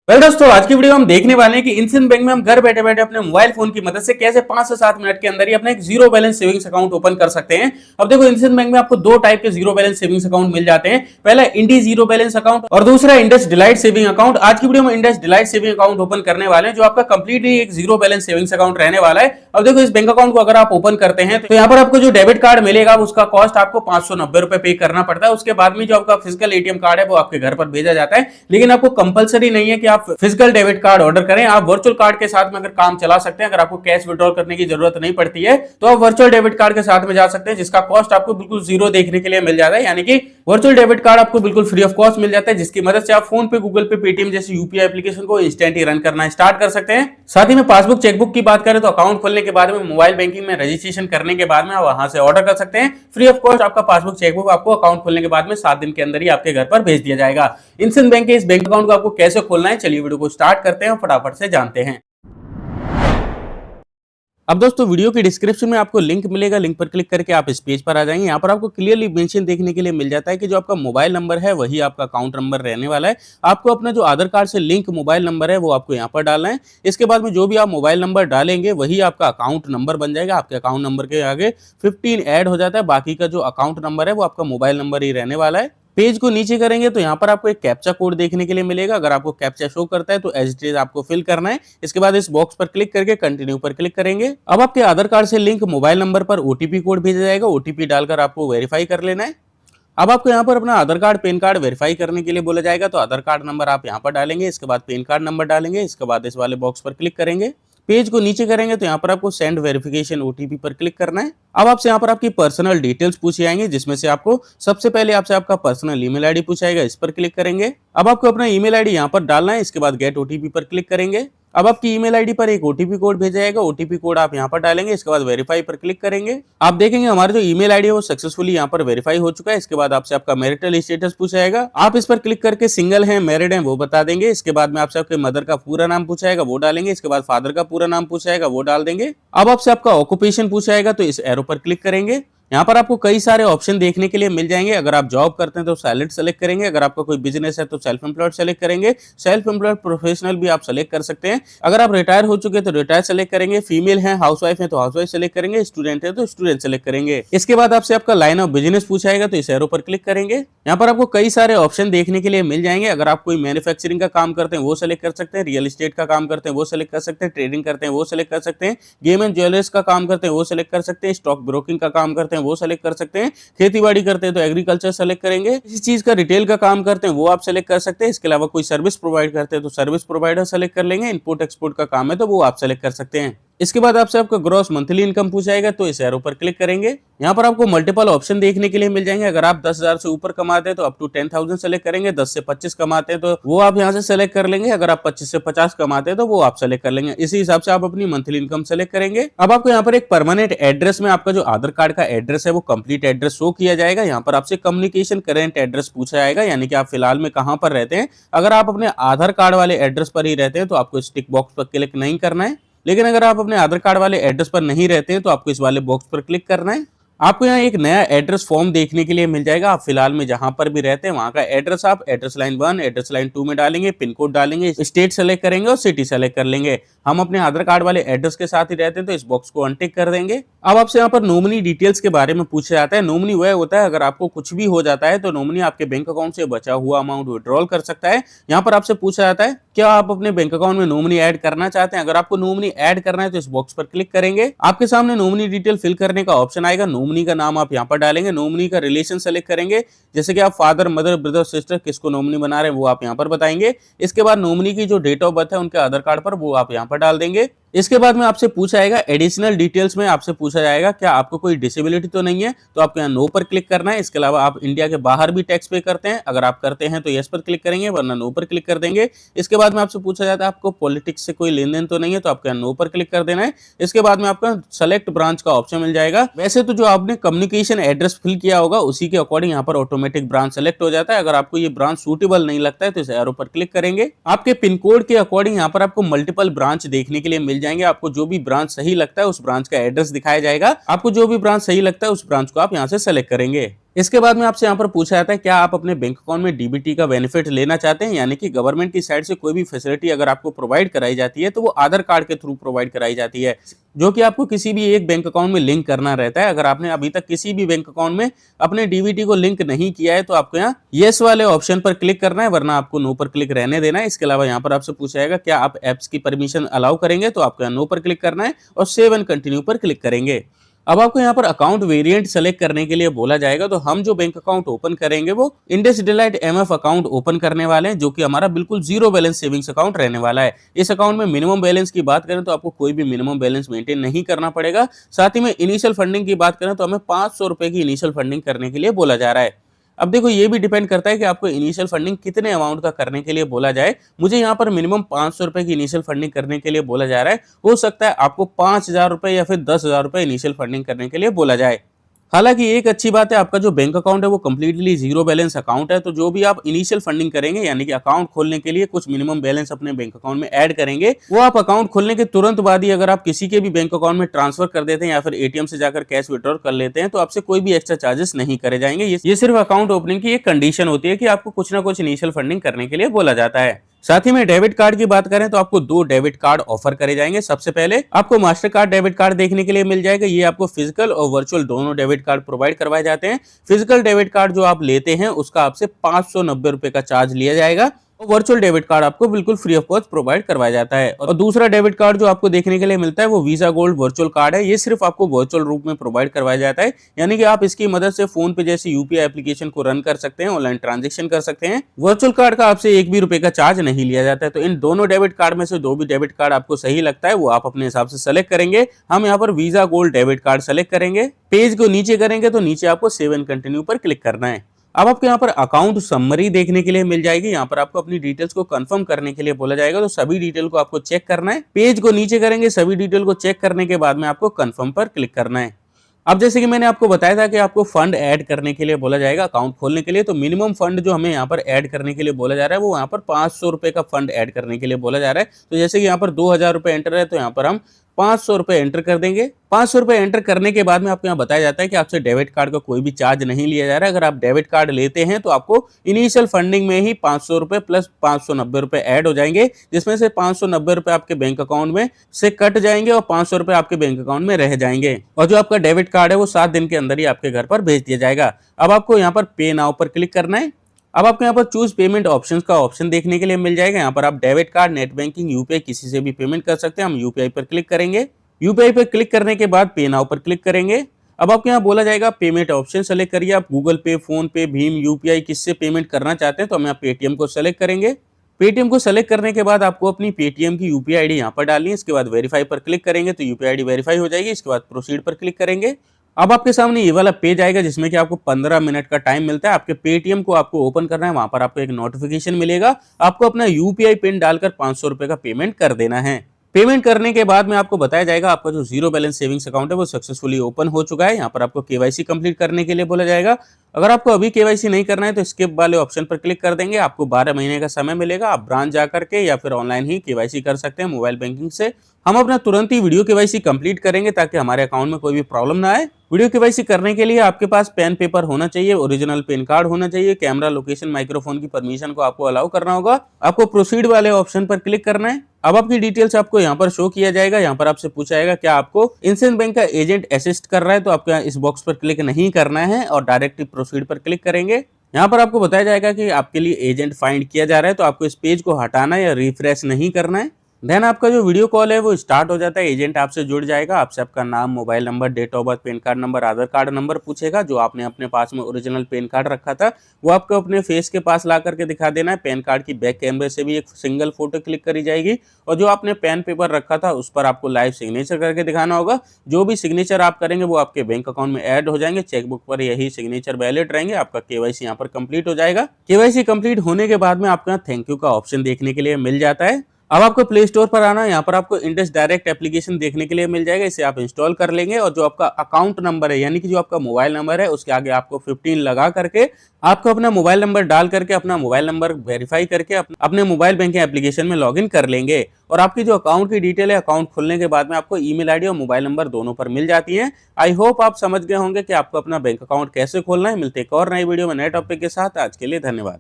Well दोस्तों, आज की वीडियो हम देखने वाले हैं कि इंडियन बैंक में हम घर बैठे बैठे अपने मोबाइल फोन की मदद से कैसे 5 से 7 मिनट के अंदर ही अपना एक zero balance savings account open कर सकते हैं। अब देखो, इंडियन बैंक में आपको दो टाइप के जीरो बैलेंस सेविंग्स अकाउंट मिल जाते हैं। पहला इंडी जीरो बैलेंस अकाउंट और दूसरा इंडस डिलाइट सेविंग अकाउंट। आज की वीडियो में Indus delight saving account open करने वाले हैं, जो आपका कंप्लीटली एक जीरो बैलेंस सेविंग्स अकाउंट रहने वाला है। अब देखो, इस बैंक अकाउंट को अगर आप ओपन करते हैं तो यहाँ पर आपको जो डेबिट कार्ड मिलेगा उसका कॉस्ट आपको 590 रुपए पे करना पड़ता है। उसके बाद में जो आपका फिजिकल एटीएम कार्ड है वो आपके घर पर भेजा जाता है, लेकिन आपको कंपलसरी नहीं है कि आप फिजिकल डेबिट कार्ड ऑर्डर करें। आप वर्चुअल कार्ड के साथ में अगर काम चला सकते हैं, अगर आपको कैश विड्रॉल करने की जरूरत नहीं पड़ती है तो आप वर्चुअल डेबिट कार्ड के साथ में जा सकते हैं, जिसका कॉस्ट आपको बिल्कुल जीरो देखने के लिए मिल जाता है। यानी कि वर्चुअल डेबिट कार्ड आपको बिल्कुल फ्री ऑफ कॉस्ट मिल जाता है, जिसकी मदद से आप फोन पे, गूगल पे, पेटीएम जैसी यूपीआई एप्लीकेशन को इंस्टेंट ही रन करना स्टार्ट कर सकते हैं। साथ ही में पासबुक, चेकबुक की बात करें तो अकाउंट खोलने के बाद में मोबाइल बैंकिंग में रजिस्ट्रेशन करने के बाद में आप वहां से ऑर्डर कर सकते हैं। फ्री ऑफ कॉस्ट आपका पासबुक, चेकबुक आपको अकाउंट खोलने के बाद में 7 दिन के अंदर ही आपके घर पर भेज दिया जाएगा। इंडियन बैंक के इस बैंक अकाउंट को आपको कैसे खोलना है, चलिए वीडियो को स्टार्ट करते हैं और फटाफट से जानते हैं। अब दोस्तों, वीडियो के डिस्क्रिप्शन में आपको लिंक मिलेगा, लिंक पर क्लिक करके आप इस पेज पर आ जाएंगे। यहाँ पर आपको क्लियरली मेंशन देखने के लिए मिल जाता है कि जो आपका मोबाइल नंबर है वही आपका अकाउंट नंबर रहने वाला है। आपको अपना जो आधार कार्ड से लिंक मोबाइल नंबर है वो आपको यहाँ पर डालना है। इसके बाद में जो भी आप मोबाइल नंबर डालेंगे वही आपका अकाउंट नंबर बन जाएगा। आपके अकाउंट नंबर के आगे 15 ऐड हो जाता है, बाकी का जो अकाउंट नंबर है वो आपका मोबाइल नंबर ही रहने वाला है। पेज को नीचे करेंगे तो यहाँ पर आपको एक कैप्चा कोड देखने के लिए मिलेगा। अगर आपको कैप्चा शो करता है तो एज इट इज आपको फिल करना है। इसके बाद इस बॉक्स पर क्लिक करके कंटिन्यू पर क्लिक करेंगे। अब आपके आधार कार्ड से लिंक मोबाइल नंबर पर ओटीपी कोड भेजा जाएगा। ओटीपी डालकर आपको वेरीफाई कर लेना है। अब आपको यहाँ पर अपना आधार कार्ड, पैन कार्ड वेरीफाई करने के लिए बोला जाएगा, तो आधार कार्ड नंबर आप यहाँ पर डालेंगे। इसके बाद पैन कार्ड नंबर डालेंगे। इसके बाद इस वाले बॉक्स पर क्लिक करेंगे। पेज को नीचे करेंगे तो यहाँ पर आपको सेंड वेरिफिकेशन ओटीपी पर क्लिक करना है। अब आपसे यहाँ पर आपकी पर्सनल डिटेल्स पूछे जाएंगे, जिसमें से आपको सबसे पहले आपसे आपका पर्सनल ईमेल आईडी पूछाएगा। इस पर क्लिक करेंगे। अब आपको अपना ईमेल आईडी यहाँ पर डालना है। इसके बाद गेट ओटीपी पर क्लिक करेंगे। अब आपकी ईमेल आईडी पर एक ओटीपी कोड भेजा जाएगा। ओटीपी कोड आप यहाँ पर डालेंगे। इसके बाद वेरीफाई पर क्लिक करेंगे। आप देखेंगे हमारा जो ईमेल आईडी है वो सक्सेसफुली यहाँ पर वेरीफाई हो चुका है। इसके बाद आपसे आपका मैरिटल स्टेटस पूछा जाएगा। आप इस पर क्लिक करके सिंगल हैं, मैरिड हैं वो बता देंगे। इसके बाद में आपसे आपके मदर का पूरा नाम पूछा जाएगा, वो डालेंगे। इसके बाद फादर का पूरा नाम पूछा जाएगा, वो डाल देंगे। अब आपसे आपका ऑक्यूपेशन पूछा जाएगा, तो इस एरो पर क्लिक करेंगे। यहाँ पर आपको कई सारे ऑप्शन देखने के लिए मिल जाएंगे। अगर आप जॉब करते हैं तो सैलरी सेलेक्ट करेंगे। अगर आपका कोई बिजनेस है तो सेल्फ एम्प्लॉयड सेलेक्ट करेंगे। सेल्फ एम्प्लॉयड प्रोफेशनल भी आप सेलेक्ट कर सकते हैं। अगर आप रिटायर हो चुके हैं तो रिटायर सेलेक्ट करेंगे। फीमेल है, हाउसवाइफ है तो हाउसवाइफ सेलेक्ट करेंगे। स्टूडेंट है तो स्टूडेंट सेलेक्ट करेंगे। इसके बाद आपसे आपका लाइन ऑफ बिजनेस पूछाएगा, तो इस एरो पर क्लिक करेंगे। यहाँ पर आपको कई सारे ऑप्शन देखने के लिए मिल जाएंगे। अगर आप कोई मैन्युफैक्चरिंग का काम करते हैं वो सेलेक्ट कर सकते हैं। रियल एस्टेट का काम करते हैं वो सेलेक्ट कर सकते हैं। ट्रेडिंग करते हैं वो सेलेक्ट कर सकते हैं। गेम एंड ज्वेलर्स का काम करते हैं वो सेलेक्ट कर सकते हैं। स्टॉक ब्रोकिंग का काम करते हैं वो सेलेक्ट कर सकते हैं। खेतीबाड़ी करते हैं तो एग्रीकल्चर सेलेक्ट करेंगे। किसी चीज का रिटेल का काम करते हैं वो आप सेलेक्ट कर सकते हैं। इसके अलावा कोई सर्विस प्रोवाइड करते हैं तो सर्विस प्रोवाइडर सेलेक्ट कर लेंगे। इंपोर्ट एक्सपोर्ट का काम है तो वो आप सेलेक्ट कर सकते हैं। इसके बाद आपसे आपका ग्रॉस मंथली इनकम पूछाएगा, तो इस एरो पर क्लिक करेंगे। यहाँ पर आपको मल्टीपल ऑप्शन देखने के लिए मिल जाएंगे। अगर आप 10,000 से ऊपर कमाते हैं तो अप टू 10,000 सेलेक्ट करेंगे। 10 से 25 कमाते हैं तो वो आप यहाँ से सेलेक्ट कर लेंगे। अगर आप 25 से 50 कमाते हैं तो वो आप सेलेक्ट कर लेंगे। इसी हिसाब से आप अपनी मंथली इनकम सेलेक्ट करेंगे। अब आपको यहाँ पर एक परमानेंट एड्रेस में आपका जो आधार कार्ड का एड्रेस है वो कंप्लीट एड्रेस शो किया जाएगा। यहाँ पर आपसे कम्युनिकेशन करेंट एड्रेस पूछा जाएगा, यानी कि आप फिलहाल में कहाँ पर रहते हैं। अगर आप अपने आधार कार्ड वाले एड्रेस पर ही रहते हैं तो आपको इस टिक बॉक्स पर क्लिक नहीं करना है। लेकिन अगर आप अपने आधार कार्ड वाले एड्रेस पर नहीं रहते हैं तो आपको इस वाले बॉक्स पर क्लिक करना है। आपको यहाँ एक नया एड्रेस फॉर्म देखने के लिए मिल जाएगा। आप फिलहाल में जहां पर भी रहते हैं वहां का एड्रेस आप एड्रेस लाइन 1, एड्रेस लाइन 2 में डालेंगे। पिन कोड डालेंगे, स्टेट सेलेक्ट करेंगे और सिटी सेलेक्ट कर लेंगे। हम अपने आधार कार्ड वाले एड्रेस के साथ ही रहते हैं तो इस बॉक्स को अनटिक कर देंगे। अब आपसे यहाँ पर नॉमिनी डिटेल्स के बारे में पूछा जाता है। नॉमिनी वह होता है अगर आपको कुछ भी हो जाता है तो नॉमिनी आपके बैंक अकाउंट से बचा हुआ अमाउंट विड्रॉल कर सकता है। यहाँ पर आपसे पूछा जाता है क्या आप अपने बैंक अकाउंट में नॉमिनी ऐड करना चाहते हैं। अगर आपको नॉमिनी ऐड करना है तो इस बॉक्स पर क्लिक करेंगे। आपके सामने नॉमिनी डिटेल फिल करने का ऑप्शन आएगा। नॉमिनी का नाम आप यहाँ पर डालेंगे। नॉमिनी का रिलेशन सेलेक्ट करेंगे, जैसे कि आप फादर, मदर, ब्रदर, सिस्टर किसको नॉमिनी बना रहे हैं वो आप यहाँ पर बताएंगे। इसके बाद नॉमिनी की जो डेट ऑफ बर्थ है उनके आधार कार्ड पर वो आप यहाँ पर डाल देंगे। इसके बाद में आपसे पूछा जाएगा एडिशनल डिटेल्स में आपसे पूछा जाएगा क्या आपको कोई डिसेबिलिटी तो नहीं है, तो आपको यहाँ नो पर क्लिक करना है। इसके अलावा आप इंडिया के बाहर भी टैक्स पे करते हैं, अगर आप करते हैं तो यस पर क्लिक करेंगे, वरना नो पर क्लिक कर देंगे। इसके बाद में आपसे पूछा जाता है आपको पॉलिटिक्स से कोई लेन देन तो नहीं है, तो आपको यहाँ नो पर क्लिक कर देना है। इसके बाद में आपका सेलेक्ट ब्रांच का ऑप्शन मिल जाएगा। वैसे तो जो आपने कम्युनिकेशन एड्रेस फिल किया होगा उसी के अकॉर्डिंग यहाँ पर ऑटोमेटिक ब्रांच सेलेक्ट हो जाता है। अगर आपको ये ब्रांच सूटेबल नहीं लगता है तो इस एरो पर क्लिक करेंगे। आपके पिन कोड के अकॉर्डिंग यहाँ पर आपको मल्टीपल ब्रांच देखने के लिए मिल जाएंगे। आपको जो भी ब्रांच सही लगता है उस ब्रांच का एड्रेस दिखाया जाएगा। आपको जो भी ब्रांच सही लगता है उस ब्रांच को आप यहाँ से सेलेक्ट करेंगे। इसके बाद में आपसे यहाँ पर पूछा जाता है क्या आप अपने बैंक अकाउंट में डीबीटी का बेनिफिट लेना चाहते हैं, यानी कि गवर्नमेंट की साइड से कोई भी फैसिलिटी अगर आपको प्रोवाइड कराई जाती है तो वो आधार कार्ड के थ्रू प्रोवाइड कराई जाती है, जो कि आपको किसी भी एक बैंक अकाउंट में लिंक करना रहता है। अगर आपने अभी तक किसी भी बैंक अकाउंट में अपने डीबीटी को लिंक नहीं किया है तो आपको यहाँ येस वाले ऑप्शन पर क्लिक करना है, वरना आपको नो पर क्लिक रहने देना है। इसके अलावा यहाँ पर आपसे पूछा जाएगा क्या आप एप्स की परमिशन अलाउ करेंगे, तो आपको यहाँ नो पर क्लिक करना है और सेव एंड कंटिन्यू पर क्लिक करेंगे। अब आपको यहाँ पर अकाउंट वेरिएंट सेलेक्ट करने के लिए बोला जाएगा, तो हम जो बैंक अकाउंट ओपन करेंगे वो Indus delight MF account open करने वाले हैं, जो कि हमारा बिल्कुल जीरो बैलेंस सेविंग्स अकाउंट रहने वाला है। इस अकाउंट में मिनिमम बैलेंस की बात करें तो आपको कोई भी मिनिमम बैलेंस मेंटेन नहीं करना पड़ेगा। साथ ही में इनिशियल फंडिंग की बात करें तो हमें 500 रुपए की इनिशियल फंडिंग करने के लिए बोला जा रहा है। अब देखो ये भी डिपेंड करता है कि आपको इनिशियल फंडिंग कितने अमाउंट का करने के लिए बोला जाए। मुझे यहाँ पर मिनिमम 500 रुपए की इनिशियल फंडिंग करने के लिए बोला जा रहा है। हो सकता है आपको 5,000 रुपए या फिर 10,000 रुपए इनिशियल फंडिंग करने के लिए बोला जाए। हालांकि एक अच्छी बात है, आपका जो बैंक अकाउंट है वो कम्प्लीटली जीरो बैलेंस अकाउंट है, तो जो भी आप इनिशियल फंडिंग करेंगे यानी कि अकाउंट खोलने के लिए कुछ मिनिमम बैलेंस अपने बैंक अकाउंट में ऐड करेंगे, वो आप अकाउंट खोलने के तुरंत बाद ही अगर आप किसी के भी बैंक अकाउंट में ट्रांसफर कर देते हैं या फिर एटीएम से जाकर कैश विड्रॉल कर लेते हैं तो आपसे कोई भी एक्स्ट्रा चार्जेस नहीं करे जाएंगे। ये सिर्फ अकाउंट ओपनिंग की एक कंडीशन होती है कि आपको कुछ ना कुछ इनिशियल फंडिंग करने के लिए बोला जाता है। साथ ही में डेबिट कार्ड की बात करें तो आपको 2 डेबिट कार्ड ऑफर करे जाएंगे। सबसे पहले आपको मास्टर कार्ड डेबिट कार्ड देखने के लिए मिल जाएगा। ये आपको फिजिकल और वर्चुअल दोनों डेबिट कार्ड प्रोवाइड करवाए जाते हैं। फिजिकल डेबिट कार्ड जो आप लेते हैं उसका आपसे 590 रुपए का चार्ज लिया जाएगा और वर्चुअल डेबिट कार्ड आपको बिल्कुल फ्री ऑफ कॉस्ट प्रोवाइड करवाया जाता है। और दूसरा डेबिट कार्ड जो आपको देखने के लिए मिलता है वो वीजा गोल्ड वर्चुअल कार्ड है। ये सिर्फ आपको वर्चुअल रूप में प्रोवाइड करवाया जाता है, यानी कि आप इसकी मदद से फोन पे जैसे यूपीआई एप्लीकेशन को रन कर सकते हैं, ऑनलाइन ट्रांजेक्शन कर सकते हैं। वर्चुअल कार्ड का आपसे 1 भी रुपए का चार्ज नहीं लिया जाता है। तो इन दोनों डेबिट कार्ड में से जो भी डेबिट कार्ड आपको सही लगता है वो आप अपने हिसाब से सेलेक्ट करेंगे। हम यहाँ पर visa gold debit card select करेंगे। पेज को नीचे करेंगे तो नीचे आपको सेव एंड कंटिन्यू पर क्लिक करना है। अब आपको यहाँ पर अकाउंट समरी देखने के लिए मिल जाएगी। यहाँ पर आपको अपनी डिटेल्स को कंफर्म करने के लिए बोला जाएगा, तो सभी डिटेल को आपको चेक करना है। पेज को नीचे करेंगे, सभी डिटेल को चेक करने के बाद में आपको कंफर्म पर क्लिक करना है। अब जैसे कि मैंने आपको बताया था कि आपको फंड ऐड करने के लिए बोला जाएगा अकाउंट खोलने के लिए, तो मिनिमम फंड जो हमें यहाँ पर ऐड करने के लिए बोला जा रहा है वो यहाँ पर 500 रुपए का फंड ऐड करने के लिए बोला जा रहा है। तो जैसे कि यहाँ पर 2,000 रुपए एंटर है तो यहाँ पर हम 500 रुपए एंटर कर देंगे। 500 रुपए एंटर करने के बाद में आपको यहाँ बताया जाता है कि आपसे डेबिट कार्ड का कोई भी चार्ज नहीं लिया जा रहा है। अगर आप डेबिट कार्ड लेते हैं तो आपको इनिशियल फंडिंग में ही 500 रुपए प्लस 590 रुपए ऐड हो जाएंगे, जिसमें से 590 रुपए आपके बैंक अकाउंट में से कट जाएंगे और 500 रुपए आपके बैंक अकाउंट में रह जाएंगे। और जो आपका डेबिट कार्ड है वो 7 दिन के अंदर ही आपके घर पर भेज दिया जाएगा। अब आपको यहाँ पर पे नाउ पर क्लिक करना है। अब आपको यहाँ पर चूज पेमेंट ऑप्शंस का ऑप्शन देखने के लिए मिल जाएगा। यहाँ पर आप debit card, net banking, UPI किसी से भी पेमेंट कर सकते हैं। हम यूपीआई पर क्लिक करेंगे। यूपीआई पर क्लिक करने के बाद पे नाउ पर क्लिक करेंगे। अब आपको यहाँ बोला जाएगा पेमेंट ऑप्शन सेलेक्ट करिए। आप गूगल पे, फोन पे, भीम, यूपीआई किससे पेमेंट करना चाहते हैं, तो हम यहाँ पेटीएम को सेलेक्ट करेंगे। पेटीएम को सेलेक्ट करने के बाद आपको अपनी पेटीएम की यूपीआई आईडी यहाँ पर डालनी है। इसके बाद वेरीफाई पर क्लिक करेंगे तो यूपीआई आईडी वेरीफाई हो जाएगी। इसके बाद प्रोसीड पर क्लिक करेंगे। अब आपके सामने ये वाला पेज आएगा जिसमें कि आपको 15 मिनट का टाइम मिलता है। आपके पेटीएम को आपको ओपन करना है, वहां पर आपको एक नोटिफिकेशन मिलेगा। आपको अपना यूपीआई पिन डालकर 500 रुपए का पेमेंट कर देना है। पेमेंट करने के बाद में आपको बताया जाएगा आपका जो जीरो बैलेंस सेविंग्स अकाउंट है वो सक्सेसफुली ओपन हो चुका है। यहाँ पर आपको केवाईसी कंप्लीट करने के लिए बोला जाएगा। अगर आपको अभी केवाईसी नहीं करना है तो स्किप वाले ऑप्शन पर क्लिक कर देंगे। आपको 12 महीने का समय मिलेगा। आप ब्रांच जाकर के या फिर ऑनलाइन ही केवाईसी कर सकते हैं मोबाइल बैंकिंग से। हम अपना तुरंत ही वीडियो केवाईसी कंप्लीट करेंगे ताकि हमारे अकाउंट में कोई भी प्रॉब्लम ना आए। वीडियो केवाईसी करने के लिए आपके पास पेन पेपर होना चाहिए, ओरिजिनल पेन कार्ड होना चाहिए, कैमरा, लोकेशन, माइक्रोफोन की परमिशन को आपको अलाउ करना होगा। आपको प्रोसीड वाले ऑप्शन पर क्लिक करना है। अब आपकी डिटेल्स आपको यहाँ पर शो किया जाएगा। यहाँ पर आपसे पूछा जाएगा क्या आपको इंडियन बैंक का एजेंट असिस्ट कर रहा है, तो आपको इस बॉक्स पर क्लिक नहीं करना है और डायरेक्ट प्रोसीड पर क्लिक करेंगे। यहाँ पर आपको बताया जाएगा कि आपके लिए एजेंट फाइंड किया जा रहा है, तो आपको इस पेज को हटाना या रिफ्रेश नहीं करना है। देन आपका जो वीडियो कॉल है वो स्टार्ट हो जाता है। एजेंट आपसे जुड़ जाएगा। आपसे आपका नाम, mobile number, date of birth, PAN card number, Aadhaar card number पूछेगा। जो आपने अपने पास में ओरिजिनल पेन कार्ड रखा था वो आपको अपने फेस के पास ला करके दिखा देना है। पेन कार्ड की बैक कैमरे से भी एक सिंगल फोटो क्लिक करी जाएगी और जो आपने पेन पेपर रखा था उस पर आपको लाइव सिग्नेचर करके दिखाना होगा। जो भी सिग्नेचर आप करेंगे वो आपके बैंक अकाउंट में ऐड हो जाएंगे। चेकबुक पर यही सिग्नेचर वैलिड रहेंगे। आपका केवाईसी यहाँ पर कंप्लीट हो जाएगा। केवाईसी कंप्लीट होने के बाद में आपको यहाँ थैंक यू का ऑप्शन देखने के लिए मिल जाता है। अब आपको प्ले स्टोर पर आना है, यहाँ पर आपको इंडस डायरेक्ट एप्लीकेशन देखने के लिए मिल जाएगा, इसे आप इंस्टॉल कर लेंगे और जो आपका अकाउंट नंबर है यानी कि जो आपका मोबाइल नंबर है उसके आगे आपको 15 लगा करके आपको अपना मोबाइल नंबर डाल करके अपना मोबाइल नंबर वेरीफाई करके अपने मोबाइल बैंकिंग एप्लीकेशन में लॉगिन कर लेंगे और आपकी जो अकाउंट की डिटेल है अकाउंट खुलने के बाद में आपको ईमेल आईडी और मोबाइल नंबर दोनों पर मिल जाती है। आई होप आप समझ गए होंगे कि आपको अपना बैंक अकाउंट कैसे खोलना है। मिलते एक और नई वीडियो में नए टॉपिक के साथ। आज के लिए धन्यवाद।